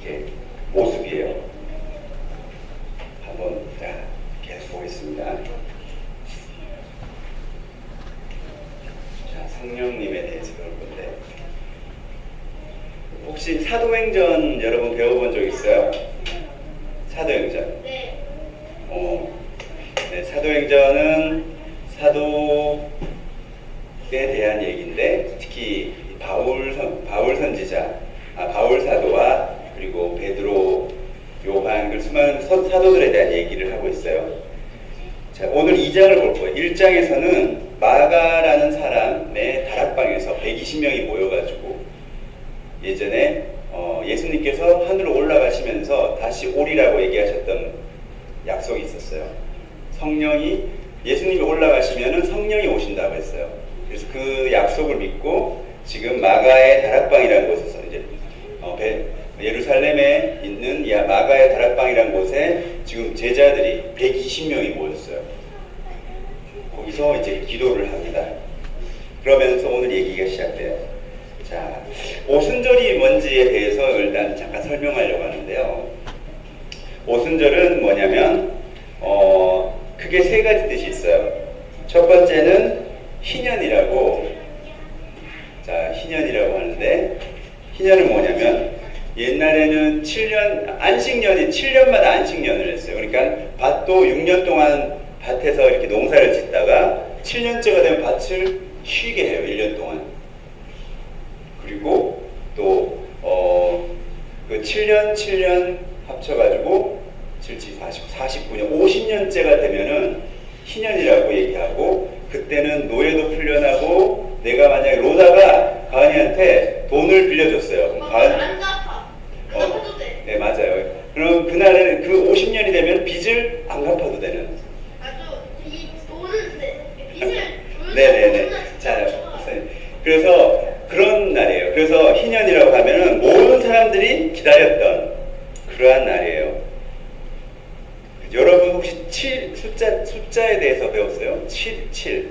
이렇게 모습이에요. 한번 계속 보겠습니다. 자, 성령님에 대해서 배울 건데, 혹시 사도행전 여러분 배워본 적 있어요? 사도행전. 네. 네, 사도행전은 사도에 대한 얘기인데, 특히 바울 선지자, 바울 사도와 그리고 베드로, 요한, 그 수많은 사도들에 대한 얘기를 하고 있어요. 자, 오늘 2장을 볼 거예요. 1장에서는 마가라는 사람의 다락방에서 120명이 모여가지고 예전에 예수님께서 하늘로 올라가시면서 다시 오리라고 얘기하셨던 약속이 있었어요. 성령이, 예수님이 올라가시면은 성령이 오신다고 했어요. 그래서 그 약속을 믿고 지금 마가의 다락방이라는 곳에서 이제 예루살렘에 있는 마가의 다락방이라는 곳에 지금 제자들이 120명이 모였어요. 거기서 이제 기도를 합니다. 그러면서 오늘 얘기가 시작돼요. 자, 오순절이 뭔지에 대해서 일단 잠깐 설명하려고 하는데요. 오순절은 뭐냐면 크게 세 가지 뜻이 있어요. 첫 번째는 희년이라고, 자, 희년이라고 하는데, 희년은 뭐냐면 옛날에는 7년, 안식년이 7년마다 안식년을 했어요. 그러니까 밭도 6년 동안 밭에서 이렇게 농사를 짓다가 7년째가 되면 밭을 쉬게 해요. 1년 동안. 그리고 또 그 7년 합쳐가지고 77, 49년, 50년째가 되면은 희년이라고 얘기하고, 그때는 노예도 풀려나고, 내가 만약에 로다가 가은이한테 돈을 빌려줬어요. 그럼 안 갚아. 안 갚아도 돼. 네, 맞아요. 그럼 그날에는 그 50년이 되면 빚을 안 갚아도 되는. 아주 이 돈은 빚을 네네네. 자, 그래서 그런 날이에요. 그래서 희년이라고 하면은 모든 사람들이 기다렸던 그러한 날이에요. 여러분 혹시 숫자에 대해서 배웠어요? 7.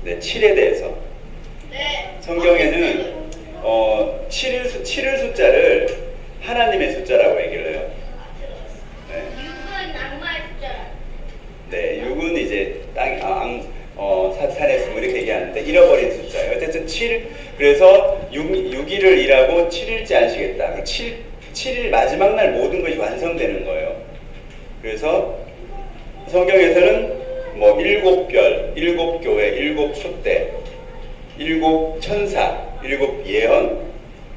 네, 7에 대해서. 네. 성경에는 7을 숫자를 하나님의 숫자라고 얘기를 해요. 네. 6은 악마의 숫자. 네, 6은 이제 땅, 산에 숨 이렇게 얘기하는데 잃어버린 숫자예요. 어쨌든 7, 그래서 6일을 일하고 7일째 안식했다. 7일 마지막 날 모든 것이 완성되는 거예요. 그래서 성경에서는 뭐 7별, 7교회, 7숫대, 7천사, 7예언,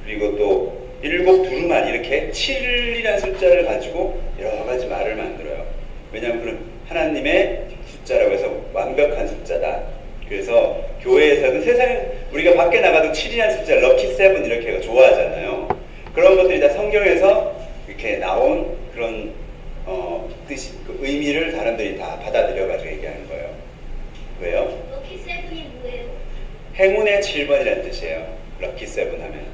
그리고 또 7두루마리, 이렇게 7이라는 숫자를 가지고 여러 가지 말을 만들어요. 왜냐하면 그런 하나님의 숫자라고 해서 완벽한 숫자다. 그래서 교회에서는 세상에 우리가 밖에 나가도 7이라는 숫자, 럭키 세븐 이렇게 좋아하잖아요. 그런 것들이 다 성경에서 이렇게 나온 그런 뜻이, 그 의미를 사람들이 다 받아들여가지고 얘기하는 거예요. 왜요? 럭키 세븐이 뭐예요? 행운의 7번이라는 뜻이에요. 럭키 세븐 하면.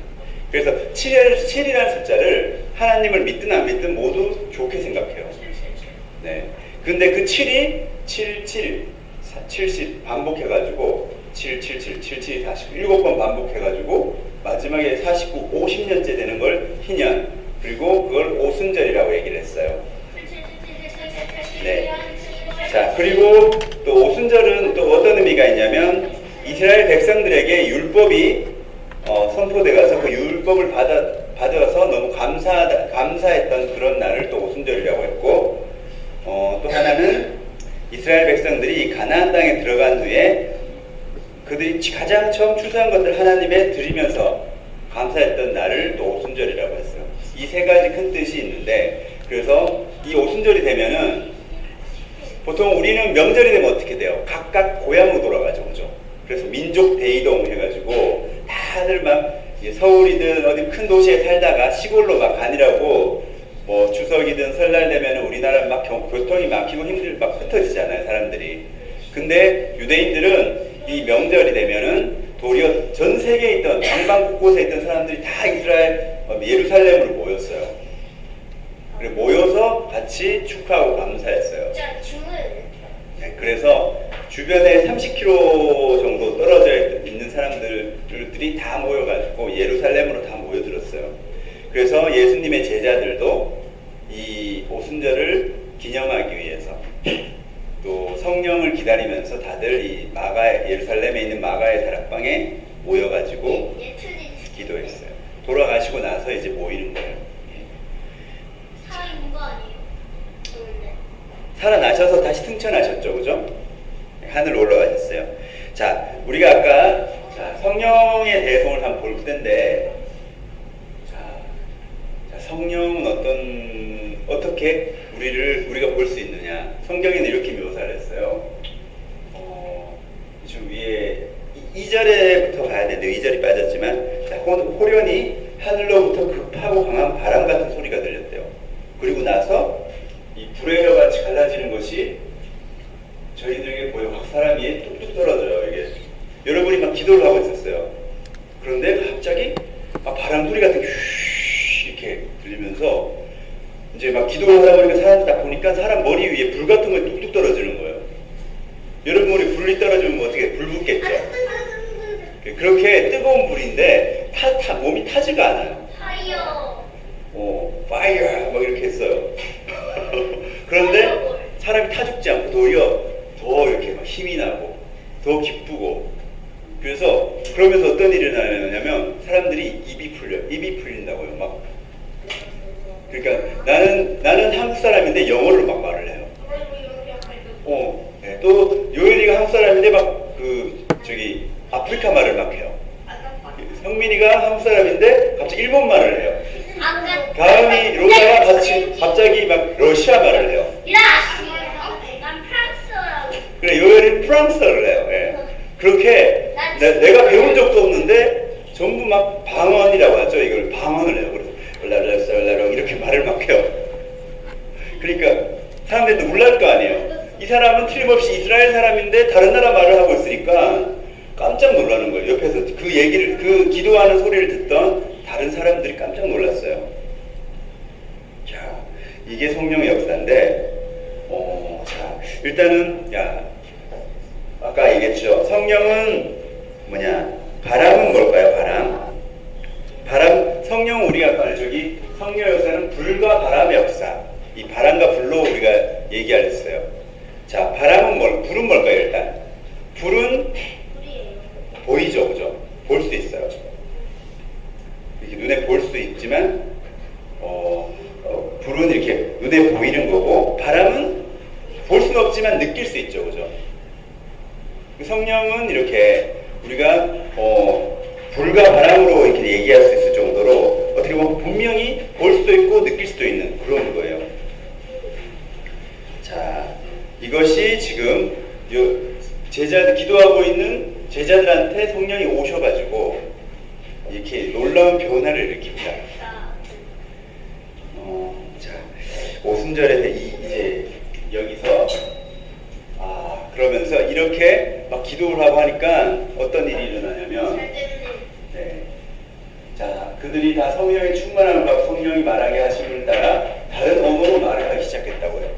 그래서 7이라는 숫자를 하나님을 믿든 안 믿든 모두 좋게 생각해요. 네. 근데 그 7이 70 반복해가지고 777, 77, 49, 7번 반복해가지고 마지막에 49, 50년째 되는 걸 희년, 그리고 그걸 오순절이라고 얘기를 했어요. 네. 자, 그리고 또 오순절은 또 어떤 의미가 있냐면 이스라엘 백성들에게 율법이 선포돼가서 그 율법을 받아서 너무 감사했던 그런 날을 또 오순절이라고 했고, 또 하나는 이스라엘 백성들이 가나안 땅에 들어간 후에 그들이 가장 처음 추수한 것들 하나님에 드리면서 감사했던 날을 또 오순절이라고 했어요. 이 세 가지 큰 뜻이 있는데, 그래서 이 오순절이 되면은 보통 우리는 명절이 되면 어떻게 돼요? 각각 고향으로 돌아가죠, 그죠? 그래서 민족 대이동 해가지고 다들 막 서울이든 어디 큰 도시에 살다가 시골로 막 가니라고, 뭐 추석이든 설날 되면 우리나라 막 교통이 막히고 막 흩어지잖아요, 사람들이. 근데 유대인들은 이 명절이 되면은 도리어 전 세계에 있던 방방 곳곳에 있던 사람들이 다 이스라엘 예루살렘으로 모였어요. 그리고 모여서 같이 축하하고 감사했어요. 네, 그래서 주변에 30km 정도 떨어져 있는 사람들이 다 모여가지고 예루살렘으로 다 모여들었어요. 그래서 예수님의 제자들도 이 오순절을 기념하기 위해서 또 성령을 기다리면서 다들 이 예루살렘에 있는 마가의 다락방에 모여가지고 기도했어요. 돌아가시고 나서 이제 모이는 거예요. 살아있는 거 아니에요? 원래. 살아나셔서 다시 승천하셨죠, 그죠? 하늘로 올라가셨어요. 자, 우리가 아까 성령의 대성을 한번 볼 텐데, 자, 성령은 어떻게 우리가 볼 수 있느냐? 성경에는 이렇게 묘사를 했어요. 좀 위에 2절에부터 봐야 되는데 2절이 빠졌지만, 자, 호련히 하늘로부터 급하고 강한 바람 같은 소리가 들렸대요. 그리고 나서 이 불의 벼 같이 갈라지는 것이 저희들에게 보여. 확 사람 위에 뚝뚝 떨어져요. 이게 여러분이 막 기도를 하고 있었어요. 그런데 갑자기 막 바람 소리 같은 게 이렇게 들리면서 이제 막 기도를 하다 보니까 사람들 딱 보니까 사람 머리 위에 불 같은 거 뚝뚝 떨어지는 거예요. 여러분 머리 불이 떨어지면 어떻게 불 붙겠죠? 그렇게 뜨거운 불인데 몸이 타지가 않아요. 파이어. 파이어 막 이렇게 했어요. 그런데 사람이 타 죽지 않고 도리어 더 이렇게 막 힘이 나고 더 기쁘고, 그러면서 어떤 일이 일어나냐면 사람들이 입이 풀린다고요. 막 그러니까 나는 한국 사람인데 영어로 막 말을 해요. 네. 또 요엘이가 한국 사람인데 막 아프리카 말을 막 해요. 성민이가 한국 사람인데 갑자기 일본 말을 해요. 가은이 로다가 갑자기 막 러시아 말을 해요. 난 프랑스어라고. 그래, 요엘이 프랑스어를 해요. 예. 그렇게 내가 배운 적도 없는데 전부 막 방언이라고 하죠. 이걸 방언을 해요. 그래서 랄랄랄랄 이렇게 말을 막 해요. 그러니까 사람들도 놀랄 거 아니에요. 이 사람은 틀림없이 이스라엘 사람인데 다른 나라 말을 하고 있으니까 깜짝 놀라는 거예요. 옆에서 그 기도하는 소리를 듣던 다른 사람들이 깜짝 놀랐어요. 자, 이게 성령의 역사인데, 자, 일단은, 아까 얘기했죠. 성령은 바람은 뭘까요? 성령은 우리가 아까 성령의 역사는 불과 바람의 역사. 이 바람과 불로 우리가 얘기하랬어요. 자, 불은 뭘까요, 일단? 불은 보이죠, 그죠? 볼 수 있어요. 이렇게 눈에 볼 수 있지만, 불은 이렇게 눈에 보이는 거고, 바람은 볼 수는 없지만 느낄 수 있죠, 그죠? 성령은 이렇게 우리가 불과 바람으로 이렇게 얘기할 수 있을 정도로 어떻게 보면 분명히 볼 수도 있고 느낄 수도 있는 그런 거예요. 자, 이것이 지금 기도하고 있는 제자들한테 성령이 오셔가지고 이렇게 놀라운 변화를 일으킵니다. 자, 오순절에 이제 여기서 그러면서 이렇게 막 기도를 하고 하니까 어떤 일이 일어나냐면, 자, 그들이 다 성령의 충만함을 받고 성령이 말하게 하심을 따라 다른 언어로 말을 하기 시작했다고요.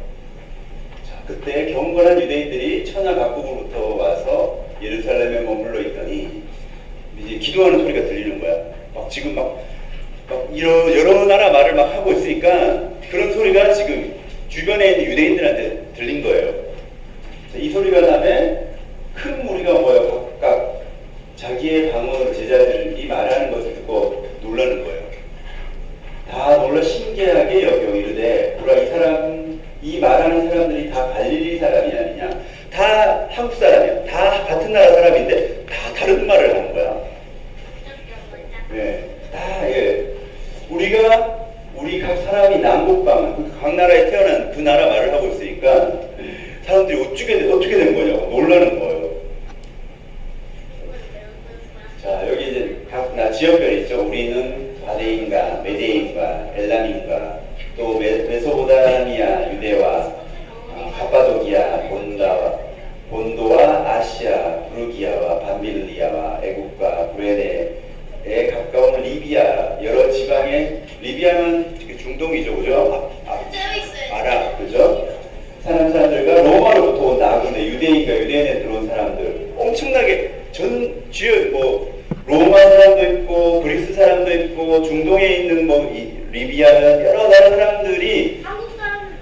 자, 그때 경건한 유대인들이 천하 각국으로부터 와서 예루살렘에 머물러 있더니 이제 기도하는 소리가 들리는 거야. 지금 여러 나라 말을 막 하고 있으니까 그런 소리가 지금 주변에 있는 유대인들한테 들린 거예요. 이 소리가 나면 큰 무리가 모여 각각 자기의 방언으로 제자들이 말하는 것을 듣고 놀라는 거예요. 다 놀라 신기하게 여겨 이르되, 이 말하는 사람들이 다 갈릴리 사람이 아니냐? 다 한국 사람이야. 다 같은 나라 사람인데 다 다른 말을 하는 거야. 네, 우리 각 사람이 남북방 각 나라에 태어난 그 나라 말을 하고 있으니까 사람들이 어떻게 된 거냐고 놀라는 거예요. 자, 여기 이제 각 지역별이 있죠. 우리는 바데인가, 메데인가, 엘람인가, 또 메소포타미아, 유대와 갑바도기아, 본도와 아시아, 부르기아와 밤빌리아와 애국과 구레네에 가까운 리비아, 여러 지방의 리비아는 중동이죠, 그죠? 아랍, 그죠? 사는 사람들과 로마로부터 온 나그네, 유대인에 들어온 사람들, 엄청나게 로마 사람도 있고 그리스 사람도 있고 중동에 있는 뭐 리비아는 여러 나라 사람들이 한국 사람들.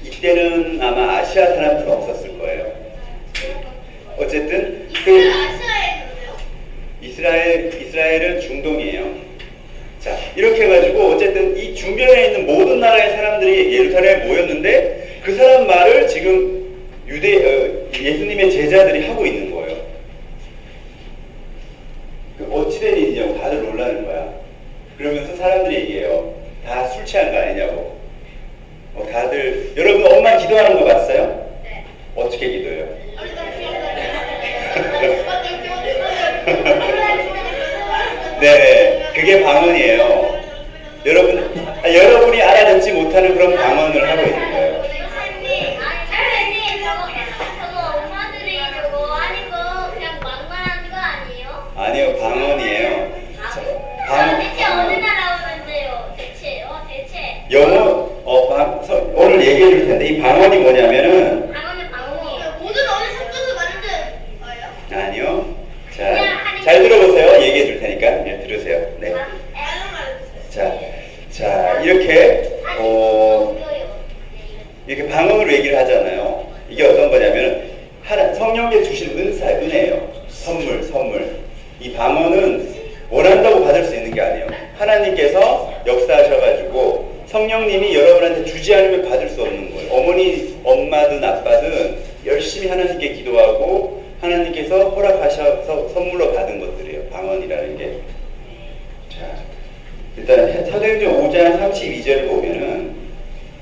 이때는 아마 아시아 사람들은 없었을 거예요. 어쨌든 이스라엘 아시아에 있는데요? 이스라엘은 중동이에요. 자, 이렇게 해가지고 어쨌든 이 주변에 있는 모든 나라의 사람들이 예루살렘에 모였는데 그 사람 말을 지금 예수님의 제자들이 하고 있는 거예요. 어찌된 일이냐고 다들 놀라는 거야. 그러면서 사람들이 얘기해요. 다 술 취한 거 아니냐고. 다들 여러분 엄마 기도하는 거 봤어요? 네. 어떻게 기도해요? 네, 그게 방언이에요. 여러분이 알아듣지 못하는 그런 방언을 하고 있는 거예요. 선생님, 저거 엄마들이 저거 아닌 거 그냥 막말하는 거 아니에요? 아니요, 방언이에요. 대체 어느 나라 오는데요? 대체. 영어, 오늘 얘기해 줄 텐데 이 방언이 뭐냐면은 방언은 방언이에요. 모든 언어 섞어서 만든 거예요? 아니요. 잘 들어보세요. 얘기해 줄 테니까. 네, 들으세요. 네. 자, 이렇게 이렇게 방언으로 얘기를 하잖아요. 이게 어떤 거냐면 성령께 주신 은혜예요. 선물. 이 방언은 원한다고 받을 수 있는 게 아니에요. 하나님께서 역사하셔가지고 성령님이 여러분한테 주지 않으면 받을 수 없는 거예요. 엄마든 아빠든 열심히 하나님께 기도하고 하나님께서 허락하셔서 선물로 받은 것들이에요. 방언이라는 게. 자, 일단 사도행전 5장 32절을 보면은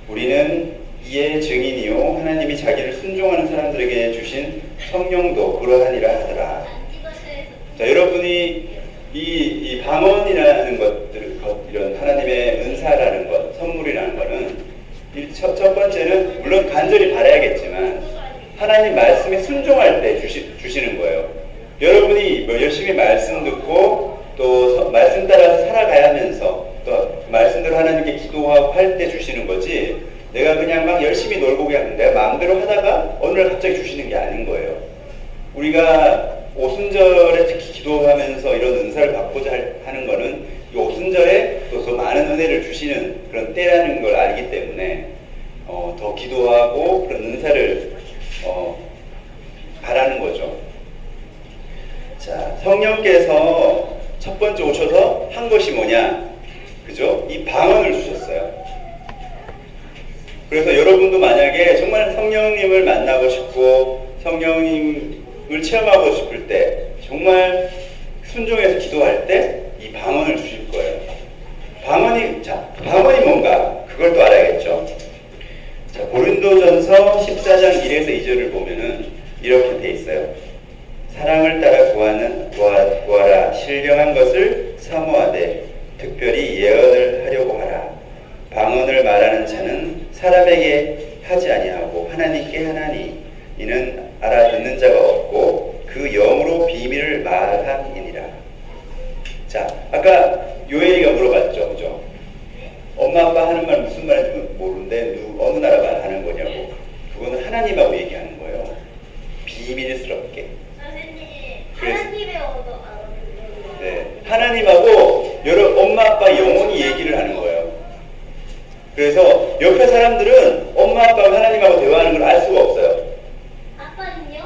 우리는 이의 증인이요 하나님이 자기를 순종하는 사람들에게 주신 성령도 그러하니라 하더라. 자, 여러분이 이 방언이라는 것들, 이런 하나님의 은사라는 것, 선물이라는 것은 첫 번째는 물론 간절히 바라야겠지만 하나님 말씀에 순종할 때 주시는 거예요. 여러분이 뭐 열심히 말씀 듣고 또 말씀 따라서 살아가야 하면서 또 말씀대로 하나님께 기도하고 할 때 주시는 거지 내가 그냥 막 열심히 놀고 그냥 내가 마음대로 하다가 어느 날 갑자기 주시는 게 아닌 거예요. 우리가 오순절에 특히 기도하면서 이런 은사를 받고자 하는 거는 이 오순절에 또 더 많은 은혜를 주시는 그런 때라는 걸 알기 때문에 더 기도하고 그런 은사를 바라는 거죠. 자, 성령께서 첫 번째 오셔서 한 것이 뭐냐? 그죠? 이 방언을 주셨어요. 그래서 여러분도 만약에 정말 성령님을 만나고 싶고 성령님을 체험하고 싶을 때 정말 순종해서 기도할 때 이 방언을 주실 거예요. 방언이 뭔가? 그걸 또 알아야겠죠. 자, 고린도전서 14장 1에서 2절을 보면은 이렇게 돼 있어요. 사랑을 따라 구하라. 신령한 것을 사모하되 특별히 예언을 하려고 하라. 방언을 말하는 자는 사람에게 하지 아니하고 하나님께 하나니 이는 알아듣는 자가 없고 그 영으로 비밀을 말함이니라. 자, 아까 요엘이가 물어봤죠, 그죠? 엄마 아빠 하는 말 무슨 말인지 모르는데 어느 나라 말 하는 거냐고. 그거는 하나님하고 얘기하는 거예요. 비밀스럽게. 선생님, 하나님의 언어 네, 하나님하고 엄마 아빠 영혼이 얘기를 하는 거예요. 그래서 옆에 사람들은 엄마 아빠가 하나님하고 대화하는 걸 알 수가 없어요. 아빠는요?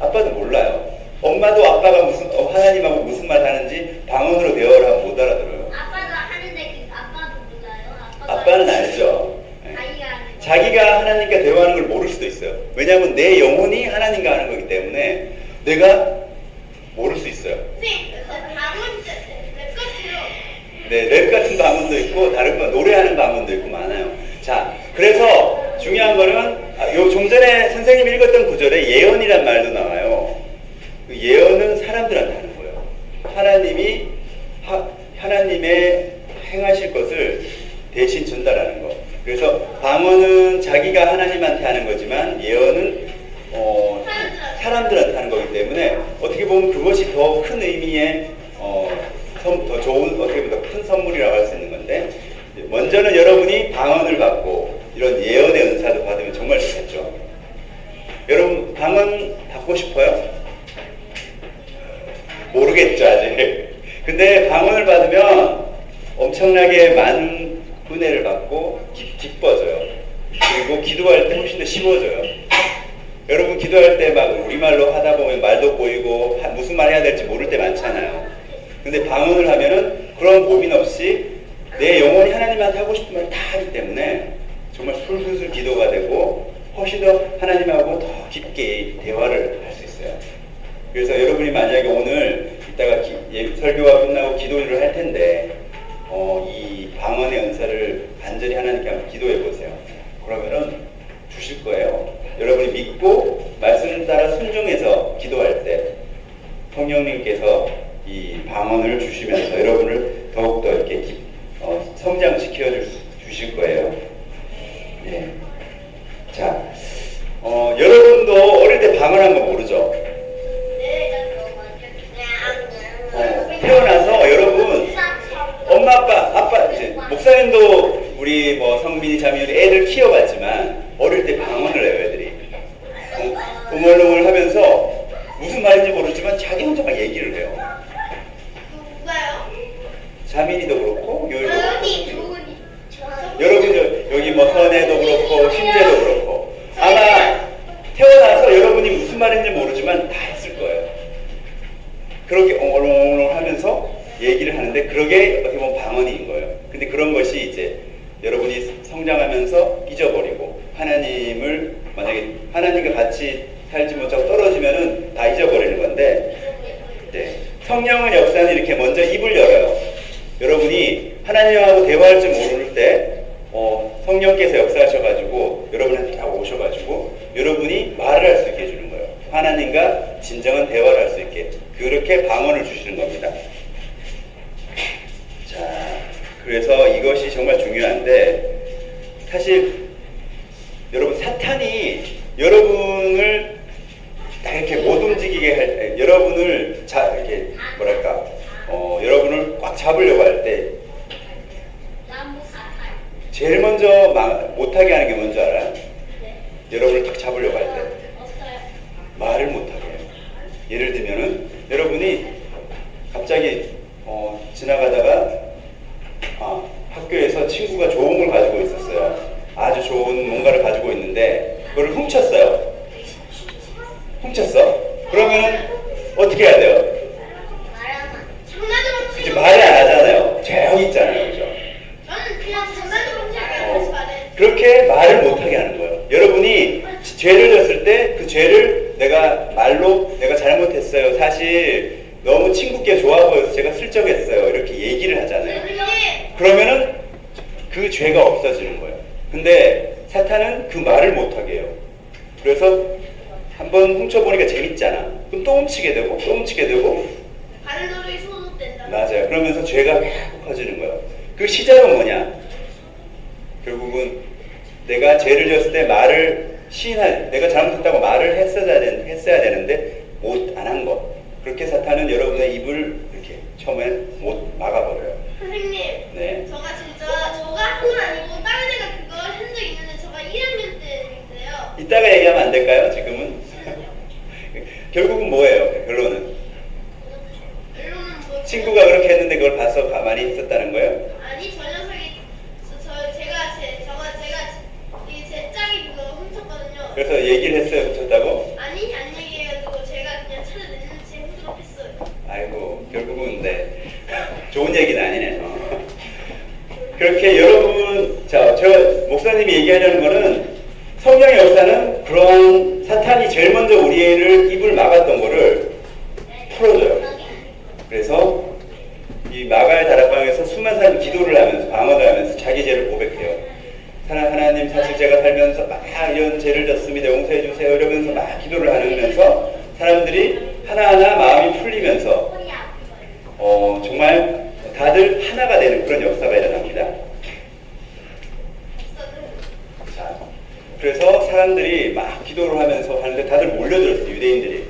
아빠는 몰라요. 엄마도 아빠가 하나님하고 무슨 말 하는지 방언으로 대화를 하면 못 알아들어요. 아빠가 하는데 아빠도 몰라요? 아빠는 알죠. 네. 자기가 하나님과 대화하는 걸 모를 수도 있어요. 왜냐하면 내 영혼이 하나님과 하는 거기 때문에 내가 모를 수 있어요. 네, 랩 같은 방언도 있고 다른 노래하는 방언도 있고 많아요. 자, 그래서 중요한 거는 좀 전에 선생님이 읽었던 구절에 예언이란 말도 나와요. 그 예언은 사람들한테 하는 거예요. 하나님의 행하실 것을 대신 전달하는 거. 그래서 방언은 자기가 하나님한테 하는 거지만 예언은 사람들한테 하는 거기 때문에 어떻게 보면 그것이 더 큰 의미의 더 좋은 어떻게 보면 더 큰 선물이라고 할 수 있는 건데 먼저는 여러분이 방언을 받고 이런 예언의 은사도 받으면 정말 좋겠죠. 여러분 방언 받고 싶어요? 모르겠죠 아직. 근데 방언을 받으면 엄청나게 많은 은혜를 받고 기뻐져요. 그리고 기도할 때 훨씬 더 쉬워져요. 여러분 기도할 때 막 우리말로 하다 보면 말도 꼬이고 무슨 말 해야 될지 모를 때 많잖아요. 근데 방언을 하면은 그런 고민 없이 내 영혼이 하나님한테 하고 싶은 말 다 하기 때문에 정말 술술술 기도가 되고 훨씬 더 하나님하고 더 깊게 대화를 할 수 있어요. 그래서 여러분이 만약에 오늘 이따가 설교가 끝나고 기도를 할 텐데 이 방언의 은사를 간절히 하나님께 한번 기도해 보세요. 그러면은 주실 거예요. 여러분이 믿고 말씀 따라 순종해서 기도할 때 성령님께서 이 방언을 주시면서 여러분을 더욱더 이렇게 성장시켜 주실 거예요. 네. 자, 여러분도 어릴 때 방언한 거 모르죠? 태어나서 여러분 엄마 아빠 이제 목사님도 우리 뭐 성민이 자매이 애들 키워봤지만 어릴 때 방언을 해요. 애들이 웅얼웅얼 하면서 무슨 말인지 모르지만 자기 혼자 막 얘기를 해요. 누가요? 자민이도 그렇고 요일도 조은이, 그렇고 조은이. 여러분 여기 뭐 선혜도 그렇고 신재도 그렇고 아마 태어나서 여러분이 무슨 말인지 모르지만 다 했을 거예요. 그렇게 엉얼엉얼 하면서 얘기를 하는데 그러게 어떻게 보면 방언인 거예요. 근데 그런 것이 이제 여러분이 성장하면서 잊어버리고 하나님을 만약에 하나님과 같이 살지 못하고 떨어지면은 다 잊어버리는 건데 네. 성령의 역사는 이렇게 먼저 입을 열어요. 여러분이 하나님하고 대화할 줄 모를 때 성령께서 역사하셔가지고 여러분한테 딱 오셔가지고 여러분이 말을 할 수 있게 해주는 거예요. 하나님과 진정한 대화를 할 수 있게 그렇게 방언을 주시는 겁니다. 자, 그래서 이것이 정말 중요한데 사실 여러분 사탄이 여러분을 다 이렇게 못 움직이게 할 때, 여러분을 이렇게 뭐랄까, 여러분을 꽉 잡으려고 할 때 제일 먼저 못하게 하는 게 뭔지 알아요? 여러분을 딱 잡으려고 할 때 말을 못하게 해요. 예를 들면은 여러분이 갑자기 지나가다가 학교에서 친구가 좋은 걸 가지고 있었어요. 아주 좋은 뭔가를 가지고 있는데 그걸 훔쳤어요. 훔쳤어? 그러면은 어떻게 해야 돼요? 이제 말을 안 하잖아요. 조용히 있잖아요. 그죠? 저는 그냥 장난으로 생각해서 말해. 그렇게 말을 못하게 하는 거예요. 여러분이 죄를 졌을 때 그 죄를 내가 말로 내가 잘못했어요. 사실 너무 친구께 좋아 보여서 제가 슬쩍 했어요. 이렇게 얘기를 하잖아요. 그러면은 그 죄가 없어지는 거예요. 근데 사탄은 그 말을 못하게 해요. 그래서 한번 훔쳐보니까 재밌잖아. 그럼 또 훔치게 되고 또 훔치게 되고 다른 노력이 소속된다. 맞아요. 그러면서 죄가 계속 커지는 거예요. 그 시작은 뭐냐? 결국은 내가 죄를 지었을 때 말을 내가 잘못했다고 말을 했어야 되는데 못 안 한 것. 그렇게 사탄은 여러분의 입을 이렇게 처음에 못 막아버려요. 선생님, 네. 저가 한 건 아니고 다른 애가 그걸 한 적 있는데 저가 1학년 때인데요. 이따가 얘기하면 안 될까요? 지금은? 결국은 뭐예요? 결론은? 결론은 뭐? 친구가 그렇게 했는데 그걸 봐서 가만히 있었다는 거예요? 아니 저 녀석이 제 짝이 그거 훔쳤거든요. 그래서 얘기를 했어요. 훔쳤다고? 아니 안 얘기해가지고 제가 그냥 찾아냈는지 훔쳐했어요. 아이고 결국은 네. 좋은 얘기는 아니네. 그렇게 여러분 제가 목사님이 얘기하려는 거는 성령의 역사는 그러한 사탄이 제일 먼저 우리를 입을 막았던 거를 풀어줘요. 그래서 이 마가의 다락방에서 수많은 사람이 기도를 하면서 방언을 하면서 자기 죄를 고백해요. 하나님 사실 제가 살면서 막 이런 죄를 졌습니다. 용서해 주세요. 이러면서 막 기도를 하면서 사람들이 하나하나 마음이 풀리면서 정말 다들 하나가 되는 그런 역사가 일어납니다. 자, 그래서 사람들이 막 기도를 하면서 하는데 다들 몰려들었어요. 유대인들이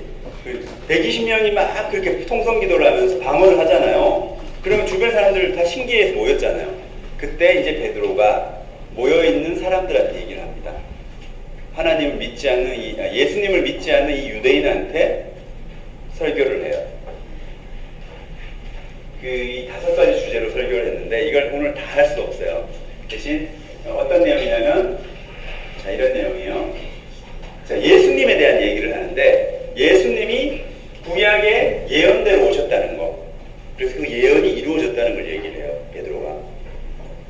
120명이 막 그렇게 통성 기도를 하면서 방언을 하잖아요. 그러면 주변 사람들 다 신기해서 모였잖아요. 그때 이제 베드로가 모여있는 사람들한테 얘기를 합니다. 하나님을 믿지 않는 예수님을 믿지 않는 이 유대인한테 설교를 해요. 이 5가지 주제로 설교를 했는데 있는데 이걸 오늘 다 할 수 없어요. 대신 어떤 내용이냐면 자, 이런 내용이에요. 자, 예수님에 대한 얘기를 하는데 예수님이 구약의 예언대로 오셨다는 거. 그래서 그 예언이 이루어졌다는 걸 얘기를 해요. 베드로가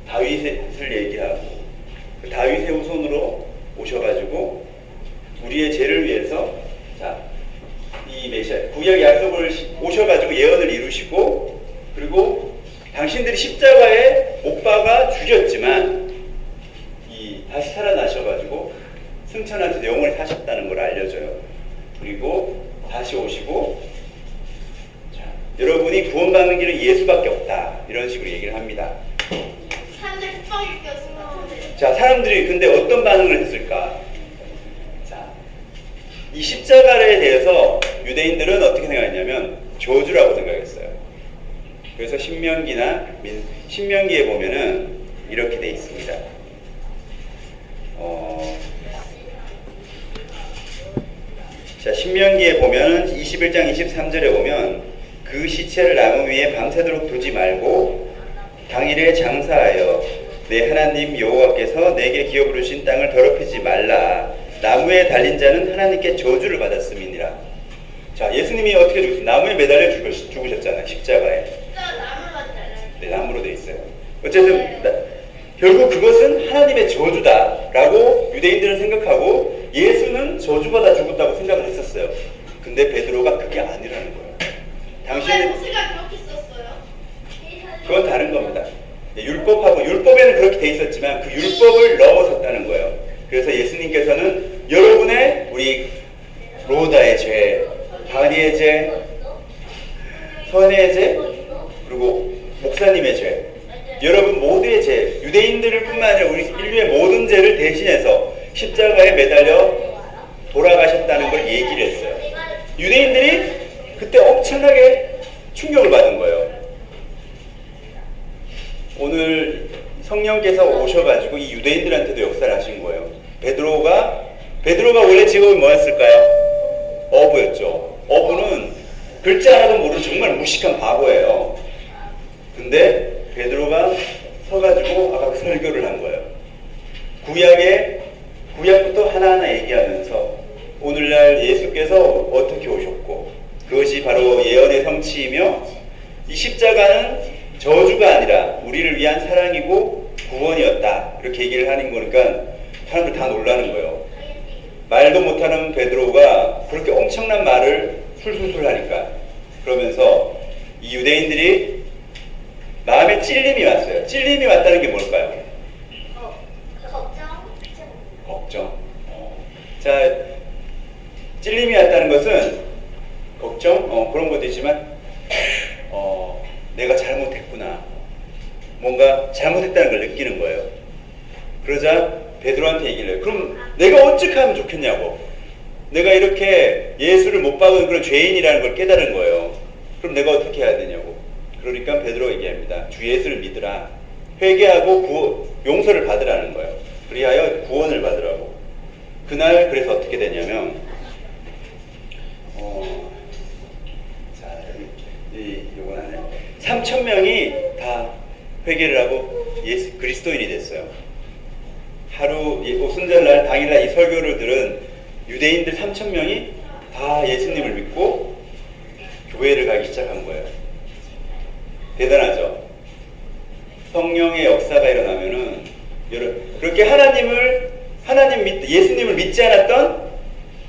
다윗을 얘기하고 그 다윗의 후손으로 오셔가지고 우리의 죄를 위해서 자, 이 메시아 구약 약속을 오셔가지고 예언을 이루시고 그리고 당신들이 십자가에 못 박아 죽였지만 이 다시 살아나셔가지고 승천하셔서 영원히 사셨다는 걸 알려줘요. 그리고 다시 오시고 자, 여러분이 구원받는 길은 예수밖에 없다 이런 식으로 얘기를 합니다. 사람들 국방이 꼈으면 자, 사람들이 근데 어떤 반응을 했을까? 자, 이 십자가에 대해서 유대인들은 어떻게 생각했냐면 저주라고 생각했어요. 그래서 신명기에 보면은 이렇게 돼 있습니다. 자, 신명기에 보면은 21장 23절에 보면 그 시체를 나무 위에 밤새도록 두지 말고 당일에 장사하여 내 하나님 여호와께서 내게 기어 부르신 땅을 더럽히지 말라. 나무에 달린 자는 하나님께 저주를 받았음이니라. 자, 예수님이 어떻게 죽으셨어요? 나무에 매달려 죽으셨잖아요. 십자가에. 나무로 달라요. 네, 나무로 돼 있어요. 어쨌든 결국 그것은 하나님의 저주다라고 유대인들은 생각하고 예수는 저주받아 죽었다고 생각을 했었어요. 근데 베드로가 그게 아니라는 거예요. 당신은 모세가 그렇게 썼어요. 그건 다른 겁니다. 율법하고 율법에는 그렇게 돼 있었지만 그 율법을 넘어섰다는 거예요. 그래서 예수님께서는 여러분의 우리 로다의 죄, 바니의 죄, 선의 죄, 그리고 목사님의 죄, 여러분 모두의 죄, 유대인들을 뿐만 아니라 우리 인류의 모든 죄를 대신해서 십자가에 매달려 돌아가셨다는 걸 얘기를 했어요. 유대인들이 그때 엄청나게 충격을 받은 거예요. 오늘 성령께서 오셔가지고 이 유대인들한테도 역사를 하신 거예요. 베드로가 원래 직업이 뭐였을까요? 어부였죠. 어부는 글자 하나도 모르는 정말 무식한 바보예요. 근데 베드로가 서가지고 아까 설교를 한 거예요. 구약부터 하나하나 얘기하면서 오늘날 예수께서 어떻게 오셨고 그것이 바로 예언의 성취이며 이 십자가는 저주가 아니라 우리를 위한 사랑이고 구원이었다. 이렇게 얘기를 하는 거니까 사람들 다 놀라는 거예요. 말도 못하는 베드로가 그렇게 엄청난 말을 술술술 하니까. 그러면서 이 유대인들이 마음에 찔림이 왔어요. 찔림이 왔다는 게 뭘까요? 걱정. 자, 찔림이 왔다는 것은 걱정? 그런 것도 있지만 내가 잘못했구나. 뭔가 잘못했다는 걸 느끼는 거예요. 그러자 베드로한테 얘기를 해요. 그럼 내가 어떻게 하면 좋겠냐고. 내가 이렇게 예수를 못 박은 그런 죄인이라는 걸 깨달은 거예요. 그럼 내가 어떻게 해야 되냐고. 그러니까 베드로가 얘기합니다. 주 예수를 믿으라. 회개하고 용서를 받으라는 거예요. 그리하여 구원을 받으라고. 그날 그래서 어떻게 되냐면 요건 하네. 3,000명이 다 회개를 하고 예수 그리스도인이 됐어요. 하루 오순절날 당일날 이 설교를 들은 유대인들 3,000명이 다 예수님을 믿고 교회를 가기 시작한 거예요. 대단하죠? 성령의 역사가 일어나면은 그렇게 예수님을 믿지 않았던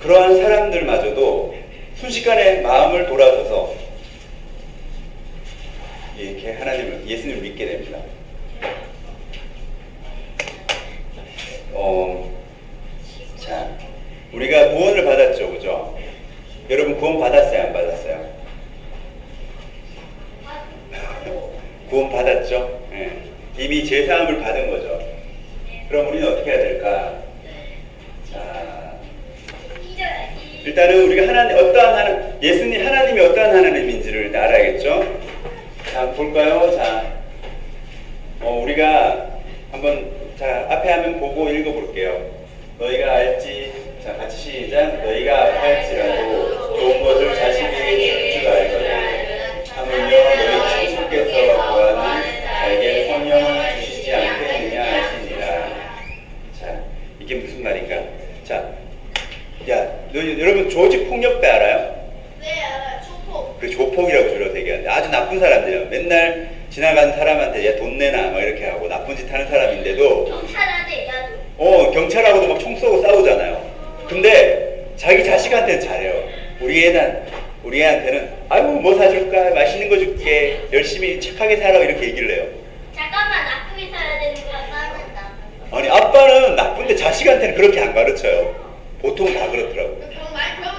그러한 사람들마저도 순식간에 마음을 돌아서서 이렇게 예수님을 믿게 됩니다. 자, 우리가 구원을 받았죠, 그죠? 여러분 구원 받았어요, 안 받았어요? 구원 받았죠? 네. 이미 죄사함을 받은 거죠. 그럼 우리는 어떻게 해야 될까? 자, 일단은 우리가 하나님이 어떠한 하나님인지를 일단 알아야겠죠? 자, 볼까요? 자, 우리가 한번 앞에 화면 보고 읽어볼게요. 너희가 알지? 자, 같이 시작. 너희가 할지라도 좋은 것을 자신에게 줄 줄 알거든. 하물며 너희 친구께서 구하는 잘게 여러분 조직 폭력배 알아요? 네, 알아요. 초코. 그 조폭이라고 줄여서 얘기하는데 아주 나쁜 사람들이에요. 맨날 지나가는 사람한테 얘 돈 내놔 막 이렇게 하고 나쁜 짓 하는 사람인데도 경찰한테 얘기하죠. 경찰하고도 막 총 쏘고 싸우잖아요. 근데 자기 자식한테는 잘해요. 우리 애한테는 아이고 뭐 사줄까 맛있는 거 줄게 열심히 착하게 살아 이렇게 얘기를 해요. 잠깐만, 나쁘게 살아야 되는 거야. 싸운다. 아니 아빠는 나쁜데 자식한테는 그렇게 안 가르쳐요. 보통 다 그렇더라고요. 그럼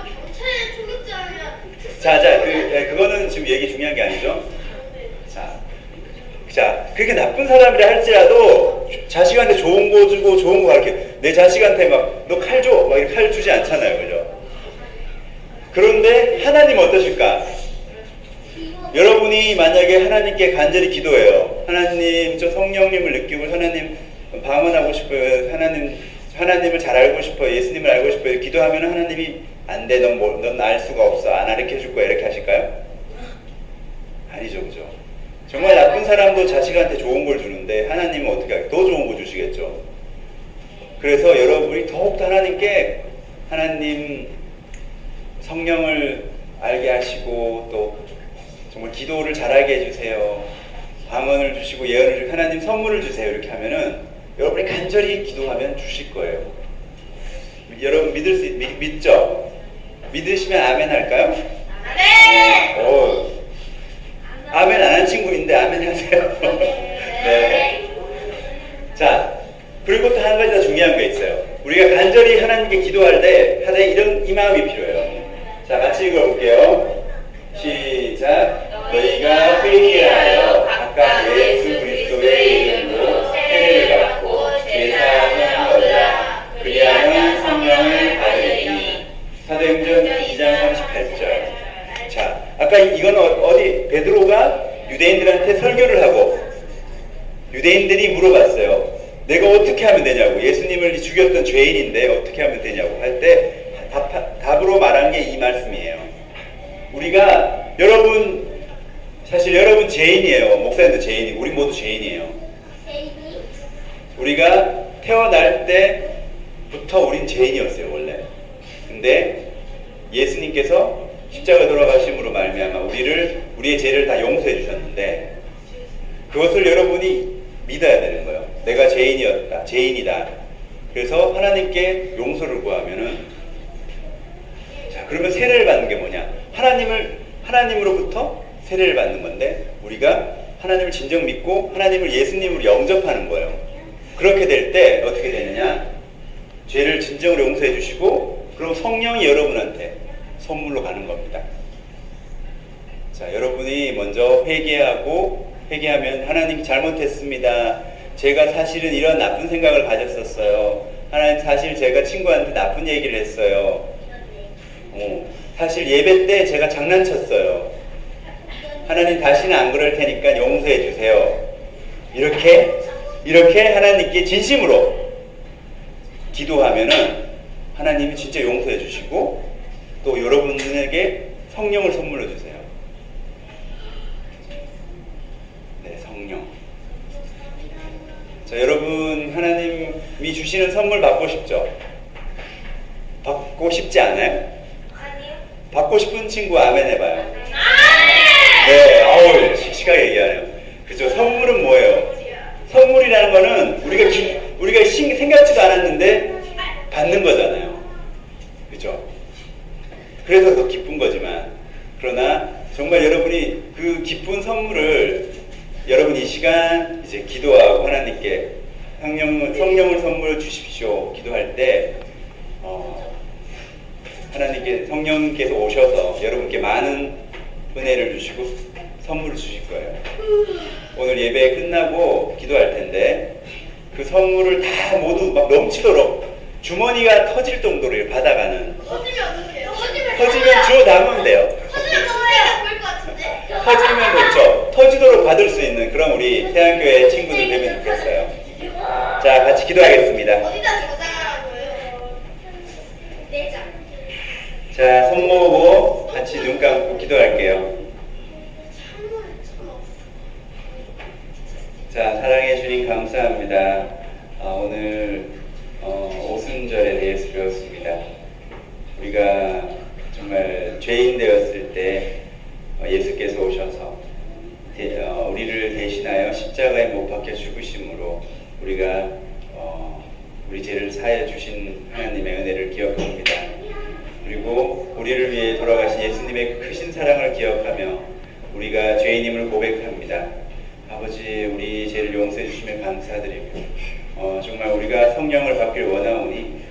경찰에 총격자면 그거는 지금 얘기 중요한 게 아니죠. 자, 그렇게 나쁜 사람이라 할지라도 자식한테 좋은 거 주고 좋은 거 가르쳐. 내 자식한테 막 너 칼 줘, 막 이렇게 칼 주지 않잖아요, 그죠? 그런데 하나님 어떠실까? 여러분이 만약에 하나님께 간절히 기도해요. 하나님, 저 성령님을 느끼고 하나님 방언하고 싶어요. 하나님을 잘 알고 싶어요. 예수님을 알고 싶어요. 기도하면 하나님이 안 돼, 넌 알 수가 없어. 안 가르쳐 줄 거야. 이렇게 하실까요? 아니죠, 그죠? 정말 나쁜 사람도 자식한테 좋은 걸 주는데 하나님은 어떻게 하겠어요? 더 좋은 거 주시겠죠. 그래서 여러분이 더욱더 하나님께 하나님 성령을 알게 하시고 또 정말 기도를 잘하게 해주세요. 방언을 주시고 예언을 주시고 하나님 선물을 주세요. 이렇게 하면은 여러분이 간절히 기도하면 주실 거예요. 여러분 믿죠? 믿으시면 아멘 할까요? 아멘! 아멘 안 한 친구인데 아멘 하세요. 네. 자, 그리고 또 한 가지 더 중요한 게 있어요. 우리가 간절히 하나님께 기도할 때 이 마음이 필요해요. 자, 같이 읽어볼게요. 시작. 너희가 회개하여 각각 예수 그리스도의 이름으로 세례를 받고 제사하여라. 그리하면 성령을 받으리니. 사도행전 2장 38절. 자, 아까 이건 어디 베드로가 유대인들한테 설교를 하고 유대인들이 물어봤어요. 내가 어떻게 하면 되냐고. 예수님을 죽였던 죄인인데 어떻게 하면 되냐고 할 때 답으로 말한 게 이 말씀이에요. 우리가 사실 여러분 죄인이에요. 목사님도 죄인이고 우리 모두 죄인이에요. 우리가 태어날 때부터 우린 죄인이었어요, 원래. 근데 예수님께서 십자가 돌아가심으로 말미암아 우리의 죄를 다 용서해 주셨는데 그것을 여러분이 믿어야 되는 거예요. 내가 죄인이다. 그래서 하나님께 용서를 구하면은 자, 그러면 세례를 받는 게 뭐냐? 하나님으로부터 세례를 받는 건데 우리가 하나님을 진정 믿고 하나님을 예수님으로 영접하는 거예요. 그렇게 될 때 어떻게 되느냐? 죄를 진정으로 용서해 주시고 그럼 성령이 여러분한테 선물로 가는 겁니다. 자, 여러분이 먼저 회개하면 하나님 잘못했습니다. 제가 사실은 이런 나쁜 생각을 가졌었어요. 하나님 사실 제가 친구한테 나쁜 얘기를 했어요. 사실 예배 때 제가 장난쳤어요. 하나님 다시는 안 그럴 테니까 용서해 주세요. 이렇게 하나님께 진심으로 기도하면은 하나님이 진짜 용서해 주시고 또 여러분에게 성령을 선물로 주세요. 네, 성령. 자, 여러분 하나님이 주시는 선물 받고 싶죠? 받고 싶지 않아요? 아니요. 받고 싶은 친구 아멘 해봐요. 네, 씩씩하게 얘기하네요. 그죠? 선물은 뭐예요? 선물이라는 거는 우리가 생각지도 않았는데 받는 거잖아요. 그죠? 그래서 더 기쁜 거지만 그러나 정말 여러분이 그 기쁜 선물을 여러분 이 시간 이제 기도하고 하나님께 성령을 선물 주십시오 기도할 때 하나님께 성령께서 오셔서 여러분께 많은 은혜를 주시고 선물을 주실 거예요. 오늘 예배 끝나고 기도할 텐데 그 선물을 다 모두 막 넘치도록 주머니가 터질 정도로 받아가는. 터지면 어떡해요? 터지면 주워 담으면 돼요. 터지면 너무 보일 것 같은데. 터지면 좋죠. 터지도록 받을 수 있는 그런 우리 세안교회 친구들 되면 좋겠어요. 자, 같이 기도하겠습니다. 어디다 저장하라고요? 내장. 자, 손 모으고 같이 눈 감고 기도할게요. 자, 사랑해 주님 감사합니다. 오늘 오순절에 대해서 배웠습니다. 우리가 우리가 정말 죄인 되었을 때 예수께서 오셔서 우리를 대신하여 십자가에 못 박혀 죽으심으로 우리가 우리 죄를 사하여 주신 하나님의 은혜를 기억합니다. 그리고 우리를 위해 돌아가신 예수님의 크신 사랑을 기억하며 우리가 죄인임을 고백합니다. 아버지, 우리 죄를 용서해 주시면 감사드리고 정말 우리가 성령을 받길 원하오니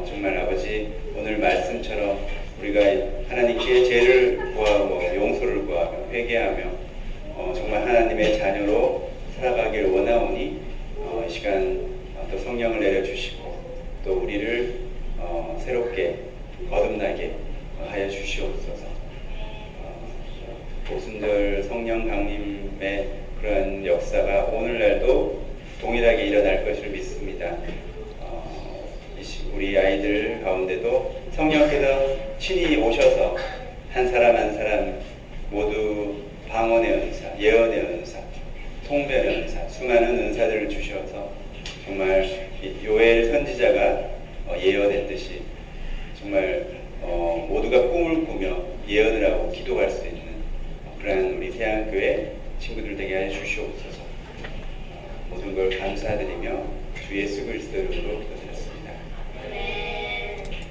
정말 아버지, 오늘 말씀처럼 우리가 하나님께 죄를 구하고 용서를 구하며 회개하며 정말 하나님의 자녀로 살아가길 원하오니 이 시간 또 성령을 내려주시고 또 우리를 새롭게 거듭나게 하여 주시옵소서. 오순절 성령 강림의 그러한 역사가 오늘날도 동일하게 일어날 것을 믿습니다. 우리 아이들 가운데도 성령께서 친히 오셔서 한 사람 한 사람 모두 방언의 은사, 예언의 은사, 통변의 은사, 수많은 은사들을 주셔서 정말 요엘 선지자가 예언했듯이 정말 모두가 꿈을 꾸며 예언을 하고 기도할 수 있는 그러한 우리 세안교회 친구들 되게 하여 주시옵소서. 모든 걸 감사드리며 주 예수 그리스도 이름으로 기도드립니다.